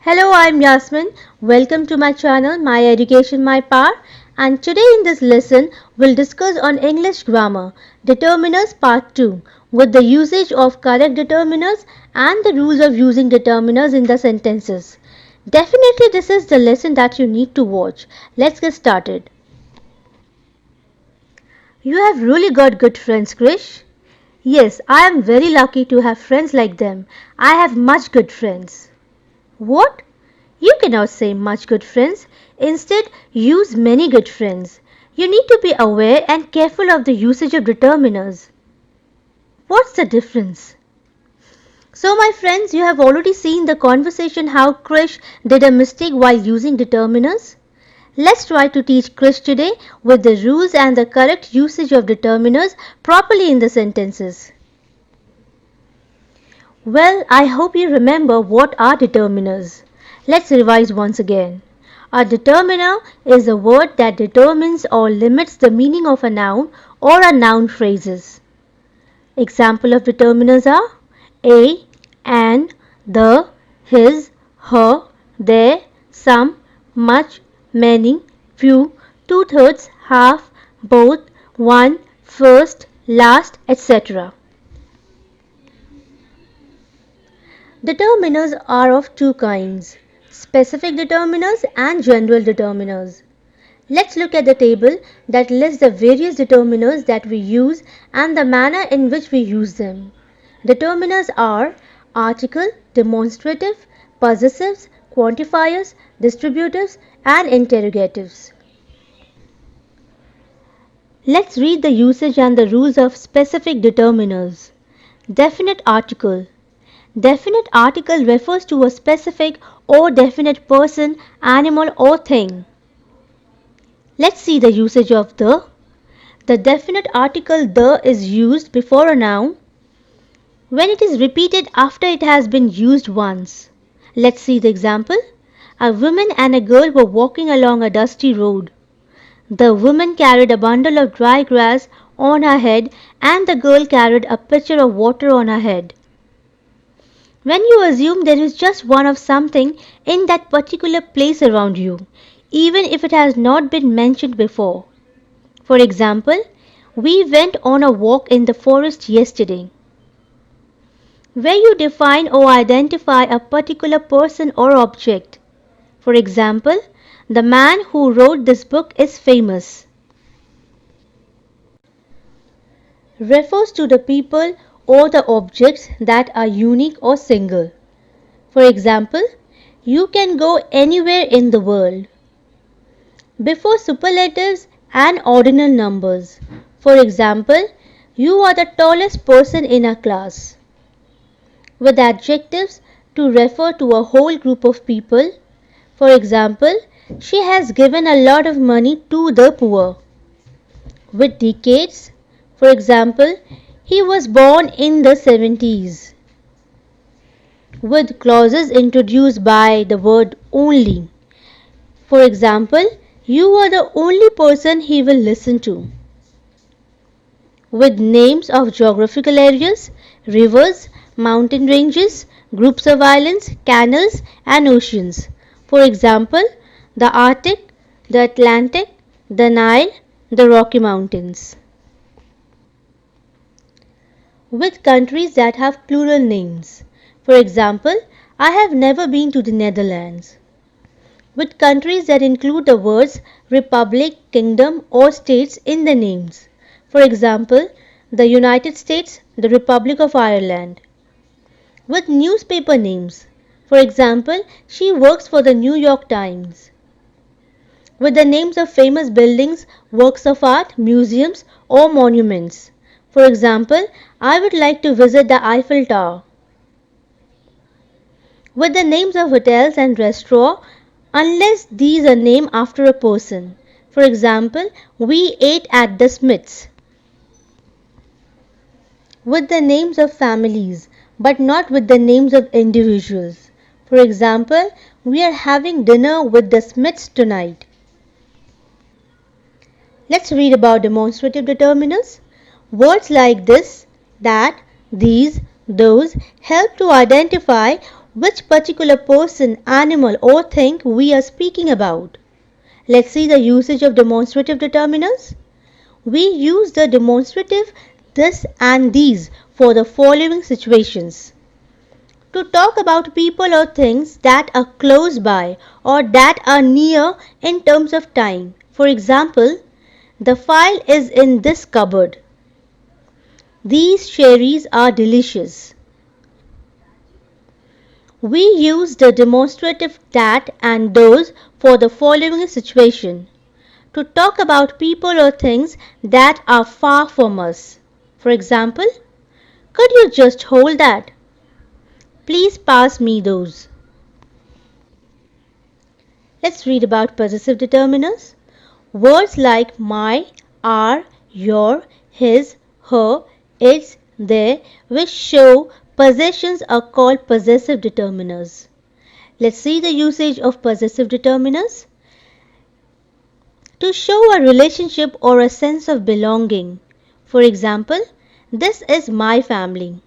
Hello, I'm Yasmin. Welcome to my channel, My Education, My Power. And today in this lesson, we'll discuss on English grammar, determiners part 2, with the usage of correct determiners and the rules of using determiners in the sentences. Definitely this is the lesson that you need to watch. Let's get started. You have really got good friends, Krish. Yes, I am very lucky to have friends like them. I have much good friends. What? You cannot say much good friends. Instead, use many good friends. You need to be aware and careful of the usage of determiners. What's the difference? So my friends, you have already seen the conversation how Krish did a mistake while using determiners. Let's try to teach Krish today with the rules and the correct usage of determiners properly in the sentences. Well, I hope you remember what are determiners. Let's revise once again. A determiner is a word that determines or limits the meaning of a noun or a noun phrases. Example of determiners are a, an, the, his, her, their, some, much, many, few, two-thirds, half, both, one, first, last, etc. Determiners are of two kinds, specific determiners and general determiners. Let's look at the table that lists the various determiners that we use and the manner in which we use them. Determiners are article, demonstrative, possessives, quantifiers, distributives, and interrogatives. Let's read the usage and the rules of specific determiners. Definite article. Definite article refers to a specific or definite person, animal or thing. Let's see the usage of the. The definite article the is used before a noun when it is repeated after it has been used once. Let's see the example. A woman and a girl were walking along a dusty road. The woman carried a bundle of dry grass on her head and the girl carried a pitcher of water on her head. When you assume there is just one of something in that particular place around you, even if it has not been mentioned before. For example, we went on a walk in the forest yesterday. Where you define or identify a particular person or object. For example, the man who wrote this book is famous. Refers to the people or the objects that are unique or single. For example, you can go anywhere in the world. Before superlatives and ordinal numbers. For example, you are the tallest person in our class. With adjectives to refer to a whole group of people. For example, she has given a lot of money to the poor. With decades. For example, he was born in the 70s. With clauses introduced by the word only. For example, you are the only person he will listen to. With names of geographical areas, rivers, mountain ranges, groups of islands, canals, and oceans. For example, the Arctic, the Atlantic, the Nile, the Rocky Mountains. With countries that have plural names. For example, I have never been to the Netherlands. With countries that include the words republic, kingdom, or states in the names. For example, the United States, the Republic of Ireland. With newspaper names. For example, she works for the New York Times. With the names of famous buildings, works of art, museums, or monuments. For example, I would like to visit the Eiffel Tower. With the names of hotels and restaurants, unless these are named after a person. For example, we ate at the Smiths. With the names of families, but not with the names of individuals. For example, we are having dinner with the Smiths tonight. Let's read about demonstrative determiners. Words like this, that, these, those help to identify which particular person, animal, or thing we are speaking about. Let's see the usage of demonstrative determiners. We use the demonstrative this and these for the following situations. To talk about people or things that are close by or that are near in terms of time. For example, the file is in this cupboard. These cherries are delicious. We use the demonstrative that and those for the following situation. To talk about people or things that are far from us. For example, could you just hold that? Please pass me those. Let's read about possessive determiners. Words like my, our, your, his, her, its, their, which show possessions are called possessive determiners. Let's see the usage of possessive determiners. To show a relationship or a sense of belonging. For example, this is my family.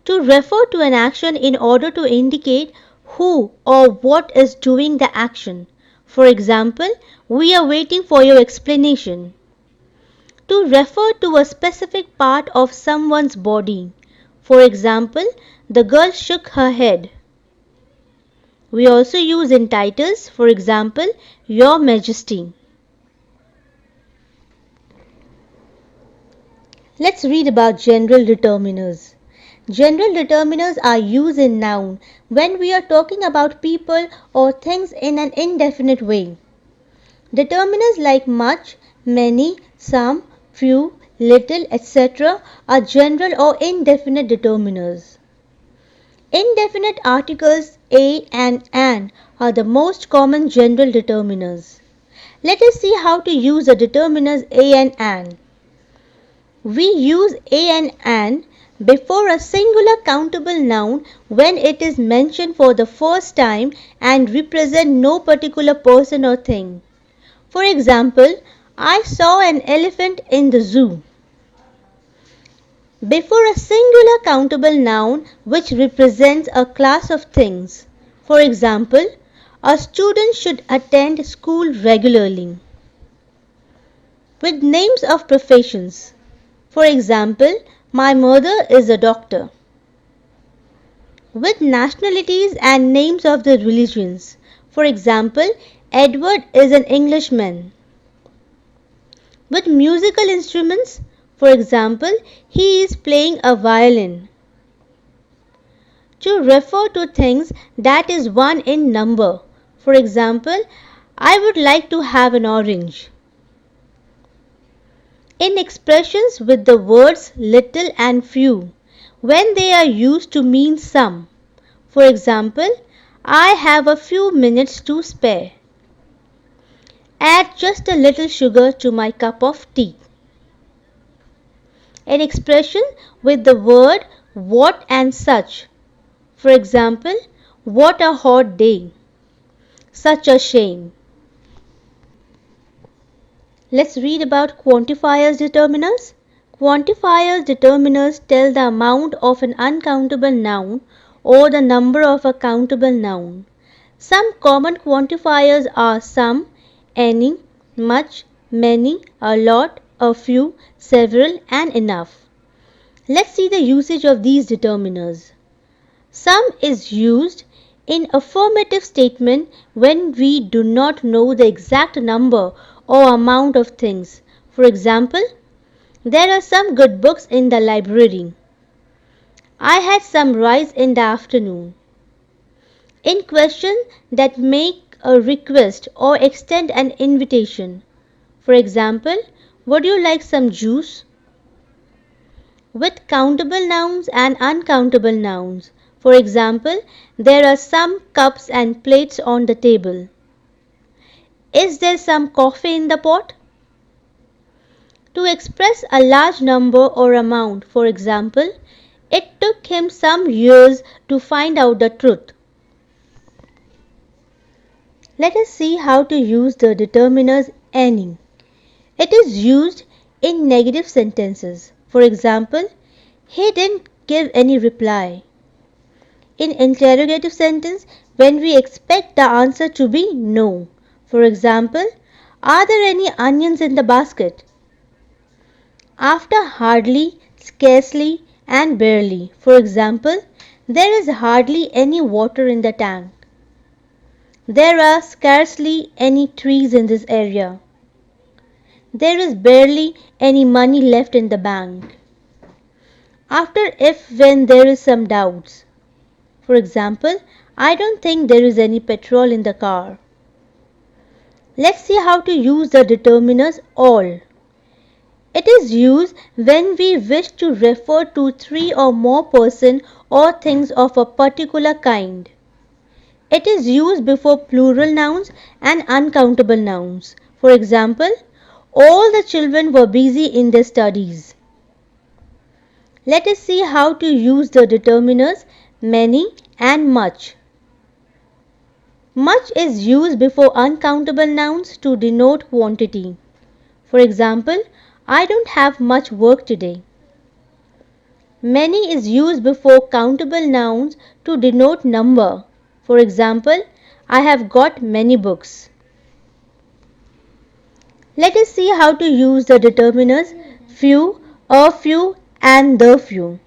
To refer to an action in order to indicate who or what is doing the action. For example, we are waiting for your explanation. To refer to a specific part of someone's body. For example, the girl shook her head. We also use in titles, for example, Your Majesty. Let's read about general determiners. General determiners are used in noun when we are talking about people or things in an indefinite way. Determiners like much, many, some, few, little, etc. are general or indefinite determiners. Indefinite articles a and an are the most common general determiners. Let us see how to use the determiners a and an. We use a and an before a singular countable noun when it is mentioned for the first time and represent no particular person or thing. For example, I saw an elephant in the zoo. Before a singular countable noun which represents a class of things. For example, a student should attend school regularly. With names of professions. For example, my mother is a doctor. With nationalities and names of the religions. For example, Edward is an Englishman. With musical instruments, for example, he is playing a violin. To refer to things that is one in number. For example, I would like to have an orange. In expressions with the words little and few, when they are used to mean some. For example, I have a few minutes to spare. Add just a little sugar to my cup of tea. An expression with the word what and such. For example, what a hot day. Such a shame. Let's read about quantifiers determiners. Quantifiers determiners tell the amount of an uncountable noun or the number of a countable noun. Some common quantifiers are some, any, much, many, a lot, a few, several, and enough. Let's see the usage of these determiners. Some is used in affirmative statement when we do not know the exact number or amount of things. For example, there are some good books in the library. I had some rice in the afternoon. In question that make a request or extend an invitation. For example, would you like some juice? With countable nouns and uncountable nouns. For example, there are some cups and plates on the table. Is there some coffee in the pot? To express a large number or amount, for example, it took him some years to find out the truth. Let us see how to use the determiners any. It is used in negative sentences. For example, he didn't give any reply. in interrogative sentence when we expect the answer to be no. For example, are there any onions in the basket? After hardly, scarcely and barely. For example, there is hardly any water in the tank. There are scarcely any trees in this area. There is barely any money left in the bank. After if when there is some doubts. For example, I don't think there is any petrol in the car. Let's see how to use the determiners all. It is used when we wish to refer to three or more persons or things of a particular kind. It is used before plural nouns and uncountable nouns. For example, all the children were busy in their studies. Let us see how to use the determiners many and much. Much is used before uncountable nouns to denote quantity. For example, I don't have much work today. Many is used before countable nouns to denote number. For example, I have got many books. Let us see how to use the determiners few, a few and the few.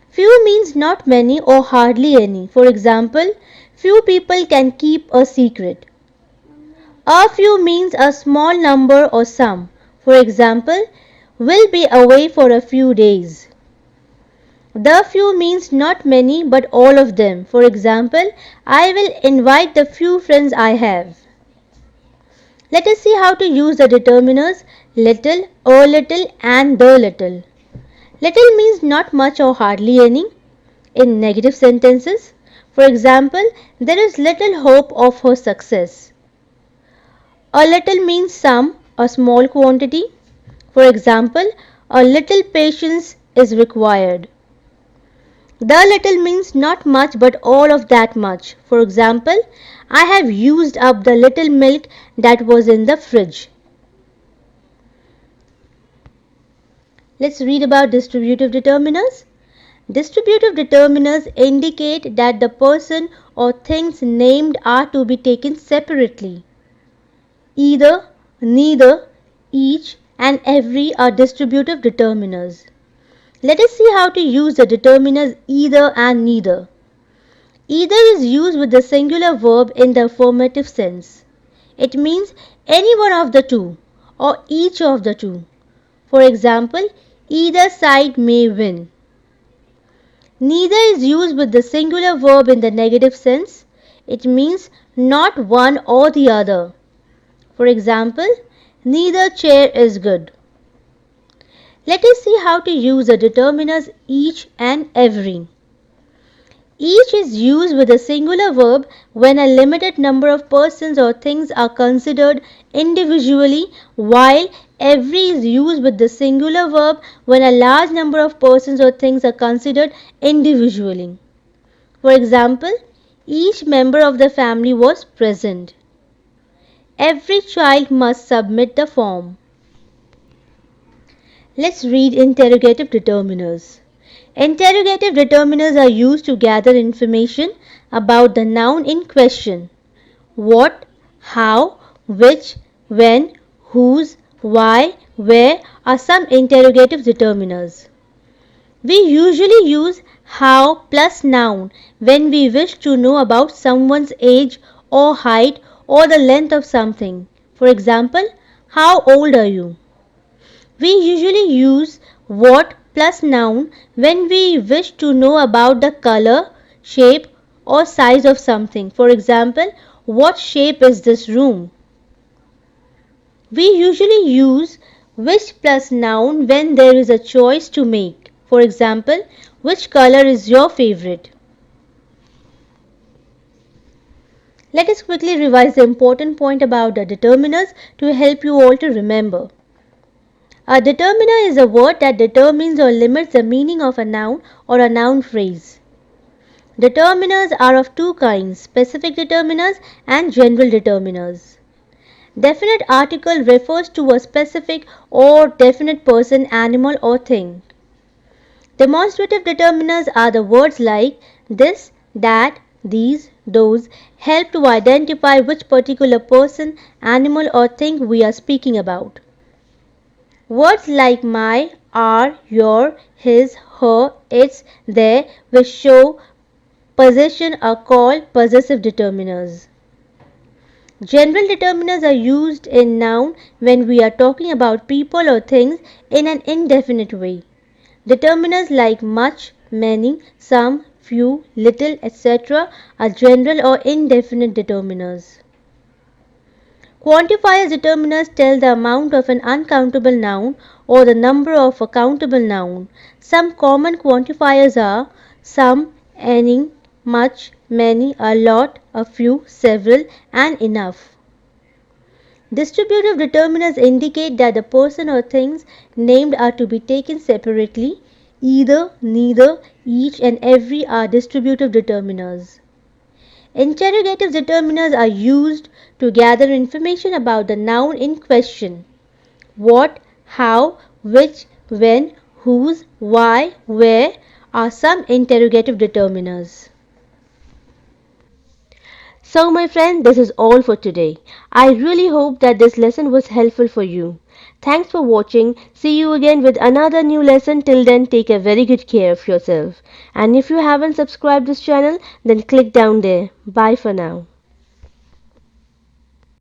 Few means not many or hardly any. For example, few people can keep a secret. A few means a small number or some. For example, will be away for a few days. The few means not many but all of them. For example, I will invite the few friends I have. Let us see how to use the determiners little, a little and the little. Little means not much or hardly any in negative sentences. For example, there is little hope of her success. A little means some, a small quantity. For example, a little patience is required. The little means not much but all of that much. For example, I have used up the little milk that was in the fridge. Let's read about distributive determiners. Distributive determiners indicate that the person or things named are to be taken separately. Either, neither, each and every are distributive determiners. Let us see how to use the determiners either and neither. Either is used with the singular verb in the affirmative sense. It means any one of the two or each of the two. For example, either side may win. Neither is used with the singular verb in the negative sense. It means not one or the other. For example, neither chair is good. Let us see how to use the determiners each and every. Each is used with a singular verb when a limited number of persons or things are considered individually, while every is used with the singular verb when a large number of persons or things are considered individually. For example, each member of the family was present. Every child must submit the form. Let's read interrogative determiners. Interrogative determiners are used to gather information about the noun in question. What, how, which, when, whose, why, where are some interrogative determiners. We usually use how plus noun when we wish to know about someone's age or height or the length of something. For example, how old are you? We usually use what plus noun when we wish to know about the color, shape or size of something. For example, what shape is this room? We usually use which plus noun when there is a choice to make. For example, which color is your favorite? Let us quickly revise the important point about the determiners to help you all to remember. A determiner is a word that determines or limits the meaning of a noun or a noun phrase. Determiners are of two kinds, specific determiners and general determiners. Definite article refers to a specific or definite person, animal or thing. Demonstrative determiners are the words like this, that, these, those help to identify which particular person, animal or thing we are speaking about. Words like my, our, your, his, her, its, their, which show possession are called possessive determiners. General determiners are used in noun when we are talking about people or things in an indefinite way. Determiners like much, many, some, few, little, etc. are general or indefinite determiners. Quantifiers determiners tell the amount of an uncountable noun or the number of a countable noun. Some common quantifiers are some, any, much, many, a lot, a few, several, and enough. Distributive determiners indicate that the person or things named are to be taken separately. Either, neither, each, and every are distributive determiners. Interrogative determiners are used to gather information about the noun in question. What, how, which, when, whose, why, where are some interrogative determiners. So my friend, this is all for today. I really hope that this lesson was helpful for you. Thanks for watching. See you again with another new lesson. Till then, take a very good care of yourself. And if you haven't subscribed this channel, then click down there. Bye for now.